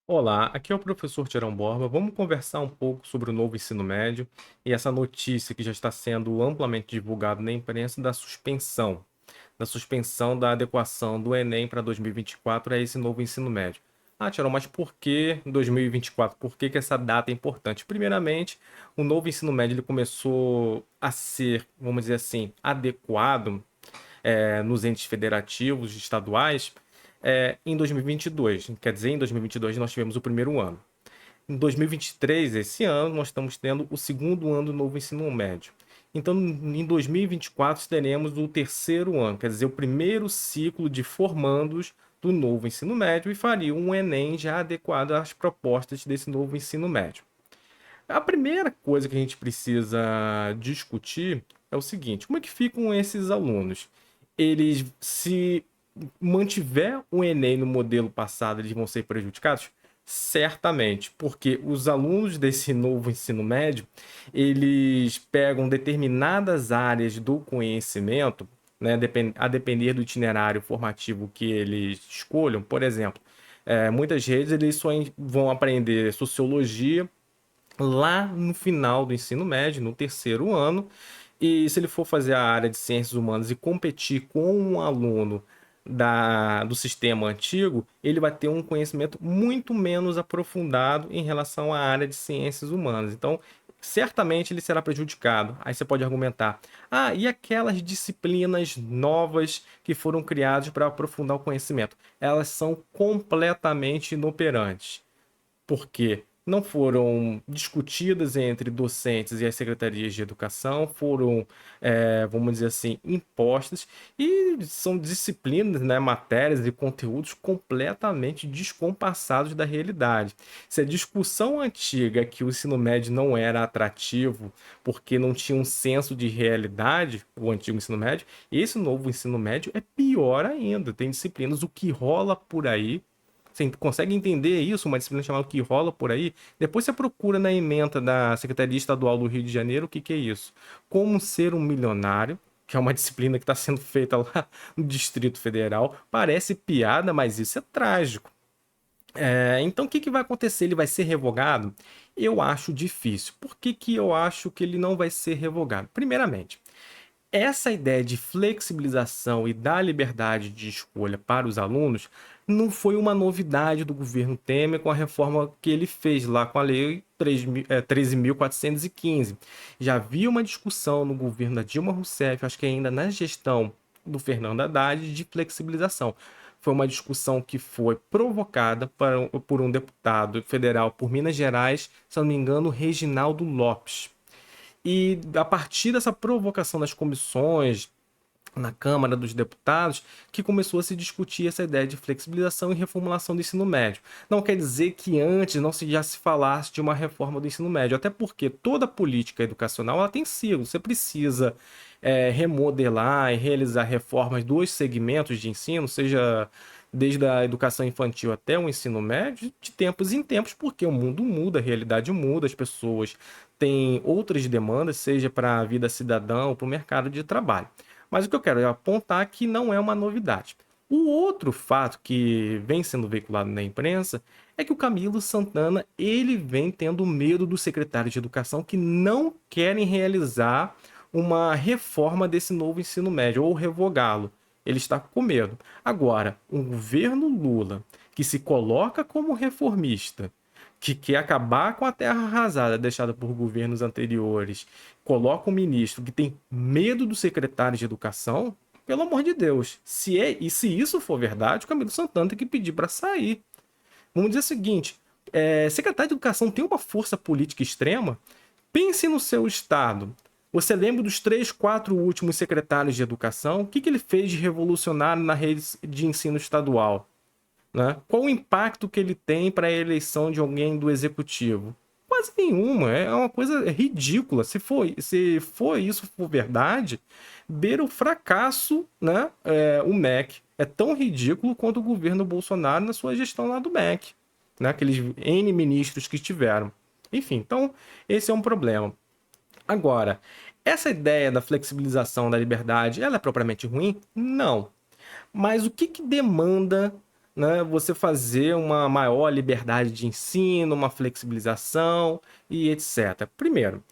Olá, aqui é o professor Tirão Borba. Vamos conversar um pouco sobre o novo ensino médio e essa notícia que já está sendo amplamente divulgada na imprensa da suspensão da adequação do Enem para 2024 a esse novo ensino médio. Ah, Tirão, mas por que 2024? Por que essa data é importante? Primeiramente, o novo ensino médio ele começou a ser, vamos dizer assim, adequado nos entes federativos estaduais em 2022. Quer dizer, em 2022 nós tivemos o primeiro ano. Em 2023, esse ano, nós estamos tendo o segundo ano do novo ensino médio. Então, em 2024, teremos o terceiro ano, quer dizer, o primeiro ciclo de formandos do novo ensino médio e faria um Enem já adequado às propostas desse novo ensino médio. A primeira coisa que a gente precisa discutir é o seguinte: como é que ficam esses alunos? Eles, se mantiver o Enem no modelo passado, eles vão ser prejudicados? Certamente, porque os alunos desse novo ensino médio, eles pegam determinadas áreas do conhecimento, né, a depender do itinerário formativo que eles escolham. Por exemplo, muitas redes eles só vão aprender sociologia lá no final do ensino médio, no terceiro ano, e se ele for fazer a área de ciências humanas e competir com um aluno do sistema antigo, ele vai ter um conhecimento muito menos aprofundado em relação à área de ciências humanas. Então, certamente ele será prejudicado. Aí você pode argumentar: ah, e aquelas disciplinas novas que foram criadas para aprofundar o conhecimento? Elas são completamente inoperantes, porque não foram discutidas entre docentes e as secretarias de educação, foram, vamos dizer assim, impostas, e são disciplinas, né, matérias e conteúdos completamente descompassados da realidade. Se a discussão antiga é que o ensino médio não era atrativo porque não tinha um senso de realidade, o antigo ensino médio, esse novo ensino médio é pior ainda. Tem disciplinas, o que rola por aí. Você consegue entender isso? Uma disciplina chamada que rola por aí? Depois você procura na ementa da Secretaria Estadual do Rio de Janeiro o que é isso. Como ser um milionário, que é uma disciplina que está sendo feita lá no Distrito Federal. Parece piada, mas isso é trágico. Então, o que vai acontecer? Ele vai ser revogado? Eu acho difícil. Por que eu acho que ele não vai ser revogado? Primeiramente, essa ideia de flexibilização e dar liberdade de escolha para os alunos não foi uma novidade do governo Temer com a reforma que ele fez lá com a Lei 13.415. Já havia uma discussão no governo da Dilma Rousseff, acho que ainda na gestão do Fernando Haddad, de flexibilização. Foi uma discussão que foi provocada por um deputado federal por Minas Gerais, se não me engano, Reginaldo Lopes. E a partir dessa provocação das comissões na Câmara dos Deputados, que começou a se discutir essa ideia de flexibilização e reformulação do ensino médio. Não quer dizer que antes não já se falasse de uma reforma do ensino médio, até porque toda política educacional ela tem ciclo. Você precisa remodelar e realizar reformas dos segmentos de ensino, seja desde a educação infantil até o ensino médio, de tempos em tempos, porque o mundo muda, a realidade muda, as pessoas têm outras demandas, seja para a vida cidadã ou para o mercado de trabalho. Mas o que eu quero é apontar é que não é uma novidade. O outro fato que vem sendo veiculado na imprensa é que o Camilo Santana ele vem tendo medo dos secretários de educação que não querem realizar uma reforma desse novo ensino médio ou revogá-lo. Ele está com medo. Agora, um governo Lula que se coloca como reformista, que quer acabar com a terra arrasada deixada por governos anteriores, coloca um ministro que tem medo do secretário de educação, pelo amor de Deus. Se isso for verdade, o Camilo Santana tem que pedir para sair. Vamos dizer o seguinte: secretário de educação tem uma força política extrema. Pense no seu estado. Você lembra dos 3, 4 últimos secretários de educação? O que ele fez de revolucionário na rede de ensino estadual? Né? Qual o impacto que ele tem para a eleição de alguém do executivo? Quase nenhuma. É uma coisa ridícula. Se for isso for verdade, beira o fracasso, né? O MEC. É tão ridículo quanto o governo Bolsonaro na sua gestão lá do MEC. Né? Aqueles N ministros que tiveram. Enfim, então esse é um problema. Agora, essa ideia da flexibilização da liberdade, ela é propriamente ruim? Não. Mas o que demanda né, você fazer uma maior liberdade de ensino, uma flexibilização e etc. Primeiro,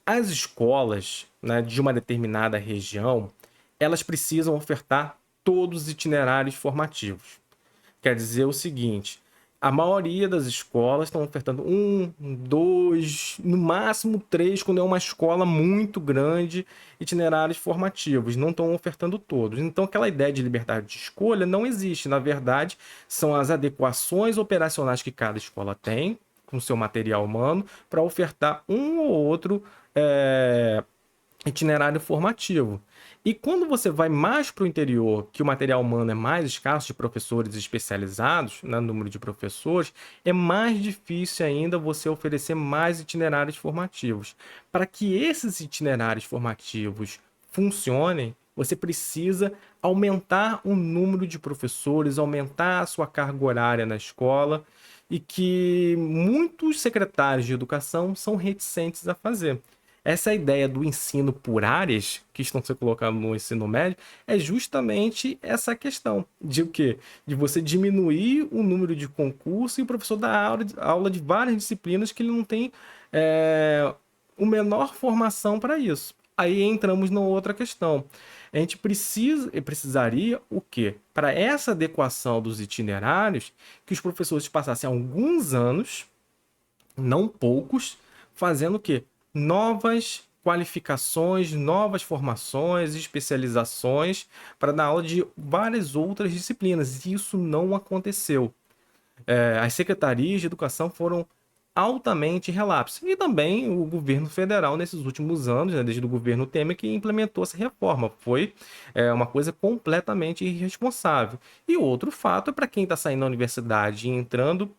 as escolas, né, de uma determinada região, elas precisam ofertar todos os itinerários formativos. Quer dizer o seguinte: a maioria das escolas estão ofertando um, dois, no máximo três, quando é uma escola muito grande, itinerários formativos. Não estão ofertando todos. Então, aquela ideia de liberdade de escolha não existe. Na verdade, são as adequações operacionais que cada escola tem, com seu material humano, para ofertar um ou outro itinerário formativo. E quando você vai mais para o interior, que o material humano é mais escasso de professores especializados, né, no número de professores, é mais difícil ainda você oferecer mais itinerários formativos. Para que esses itinerários formativos funcionem, você precisa aumentar o número de professores, aumentar a sua carga horária na escola, e que muitos secretários de educação são reticentes a fazer. Essa ideia do ensino por áreas que estão sendo colocadas no ensino médio é justamente essa questão de o quê? De você diminuir o número de concursos e o professor dar aula de várias disciplinas que ele não tem o menor formação para isso. Aí entramos numa outra questão. A gente precisaria o quê? Para essa adequação dos itinerários, que os professores passassem alguns anos, não poucos, fazendo o quê? Novas qualificações, novas formações, especializações para dar aula de várias outras disciplinas. E isso não aconteceu. As secretarias de educação foram altamente relapsos. E também o governo federal, nesses últimos anos, né, desde o governo Temer, que implementou essa reforma. Foi uma coisa completamente irresponsável. E outro fato é para quem está saindo da universidade e entrando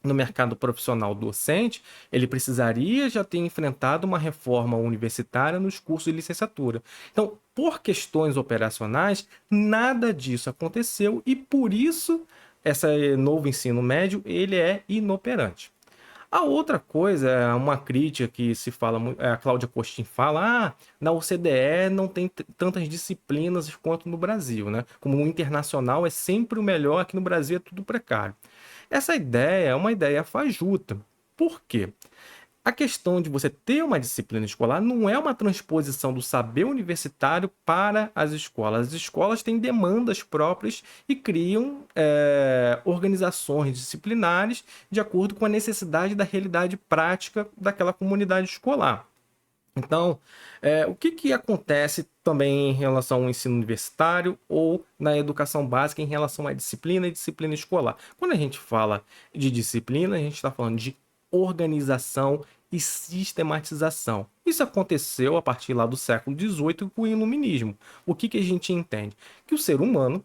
no mercado profissional docente, ele precisaria já ter enfrentado uma reforma universitária nos cursos de licenciatura. Então, por questões operacionais, nada disso aconteceu e por isso esse novo ensino médio ele é inoperante. A outra coisa, é uma crítica que se fala, a Cláudia Costin fala, na OCDE não tem tantas disciplinas quanto no Brasil, né? Como o internacional é sempre o melhor, aqui no Brasil é tudo precário. Essa ideia é uma ideia fajuta. Por quê? A questão de você ter uma disciplina escolar não é uma transposição do saber universitário para as escolas. As escolas têm demandas próprias e criam organizações disciplinares de acordo com a necessidade da realidade prática daquela comunidade escolar. Então, o que acontece também em relação ao ensino universitário ou na educação básica em relação à disciplina e disciplina escolar? Quando a gente fala de disciplina, a gente está falando de organização e sistematização. Isso aconteceu a partir lá do século XVIII com o iluminismo. O que a gente entende? Que o ser humano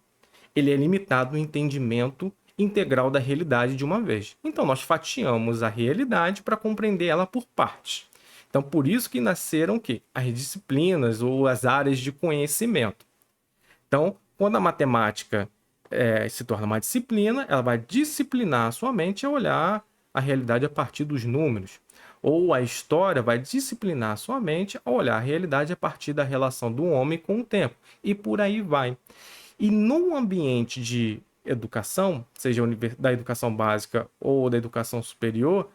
ele é limitado no entendimento integral da realidade de uma vez. Então, nós fatiamos a realidade para compreender ela por partes. Então, por isso que nasceram o quê? As disciplinas ou as áreas de conhecimento. Então, quando a matemática se torna uma disciplina, ela vai disciplinar a sua mente a olhar a realidade a partir dos números. Ou a história vai disciplinar a sua mente a olhar a realidade a partir da relação do homem com o tempo. E por aí vai. E num ambiente de educação, seja da educação básica ou da educação superior,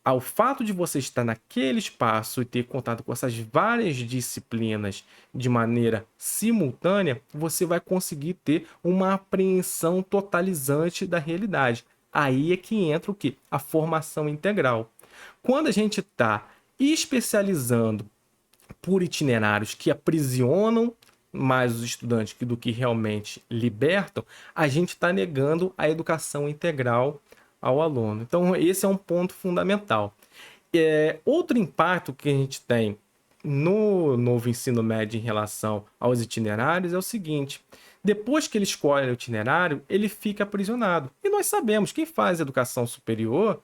ao fato de você estar naquele espaço e ter contato com essas várias disciplinas de maneira simultânea, você vai conseguir ter uma apreensão totalizante da realidade. Aí é que entra o quê? A formação integral. Quando a gente está especializando por itinerários que aprisionam mais os estudantes do que realmente libertam, a gente está negando a educação integral ao aluno. Então, esse é um ponto fundamental. Outro impacto que a gente tem no novo ensino médio em relação aos itinerários é o seguinte: depois que ele escolhe o itinerário, ele fica aprisionado. E nós sabemos, quem faz educação superior,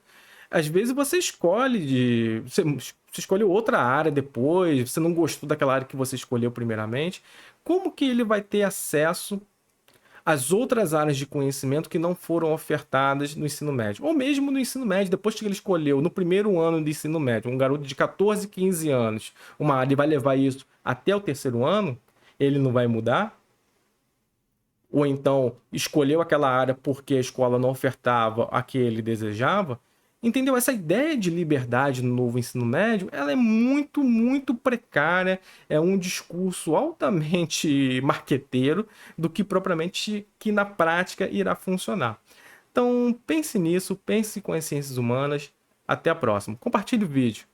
às vezes você você escolheu outra área depois, você não gostou daquela área que você escolheu primeiramente. Como que ele vai ter acesso as outras áreas de conhecimento que não foram ofertadas no ensino médio? Ou mesmo no ensino médio, depois que ele escolheu, no primeiro ano do ensino médio, um garoto de 14, 15 anos, uma área, ele vai levar isso até o terceiro ano? Ele não vai mudar? ou então escolheu aquela área porque a escola não ofertava a que ele desejava, entendeu? Essa ideia de liberdade no novo ensino médio, ela é muito, muito precária, é um discurso altamente marqueteiro do que propriamente que na prática irá funcionar. Então, pense nisso, pense com as ciências humanas. Até a próxima. Compartilhe o vídeo.